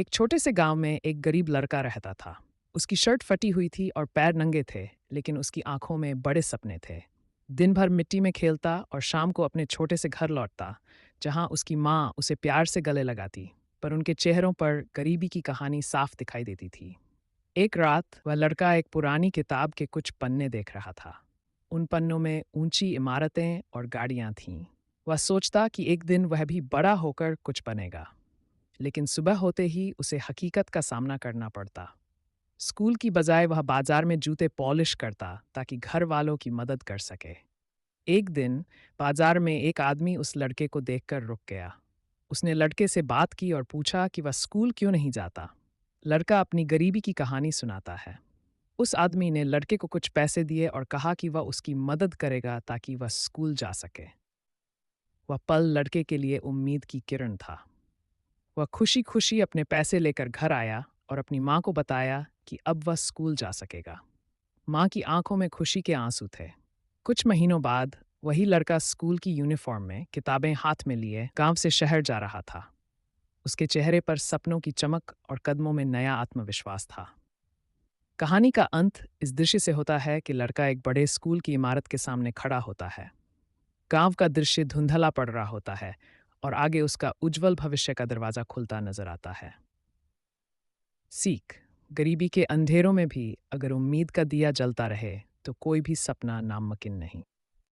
एक छोटे से गांव में एक गरीब लड़का रहता था। उसकी शर्ट फटी हुई थी और पैर नंगे थे, लेकिन उसकी आंखों में बड़े सपने थे। दिन भर मिट्टी में खेलता और शाम को अपने छोटे से घर लौटता, जहां उसकी माँ उसे प्यार से गले लगाती, पर उनके चेहरों पर गरीबी की कहानी साफ दिखाई देती थी। एक रात वह लड़का एक पुरानी किताब के कुछ पन्ने देख रहा था। उन पन्नों में ऊंची इमारतें और गाड़ियां थीं। वह सोचता कि एक दिन वह भी बड़ा होकर कुछ बनेगा। लेकिन सुबह होते ही उसे हकीकत का सामना करना पड़ता। स्कूल की बजाय वह बाजार में जूते पॉलिश करता ताकि घर वालों की मदद कर सके। एक दिन बाजार में एक आदमी उस लड़के को देखकर रुक गया। उसने लड़के से बात की और पूछा कि वह स्कूल क्यों नहीं जाता। लड़का अपनी गरीबी की कहानी सुनाता है। उस आदमी ने लड़के को कुछ पैसे दिए और कहा कि वह उसकी मदद करेगा ताकि वह स्कूल जा सके। वह पल लड़के के लिए उम्मीद की किरण था। वह खुशी खुशी अपने पैसे लेकर घर आया और अपनी माँ को बताया कि अब वह स्कूल जा सकेगा। माँ की आंखों में खुशी के आंसू थे। कुछ महीनों बाद वही लड़का स्कूल की यूनिफॉर्म में किताबें हाथ में लिए गांव से शहर जा रहा था। उसके चेहरे पर सपनों की चमक और कदमों में नया आत्मविश्वास था। कहानी का अंत इस दृश्य से होता है कि लड़का एक बड़े स्कूल की इमारत के सामने खड़ा होता है। गांव का दृश्य धुंधला पड़ रहा होता है और आगे उसका उज्जवल भविष्य का दरवाजा खुलता नजर आता है। सीख: गरीबी के अंधेरों में भी अगर उम्मीद का दिया जलता रहे तो कोई भी सपना नामुमकिन नहीं।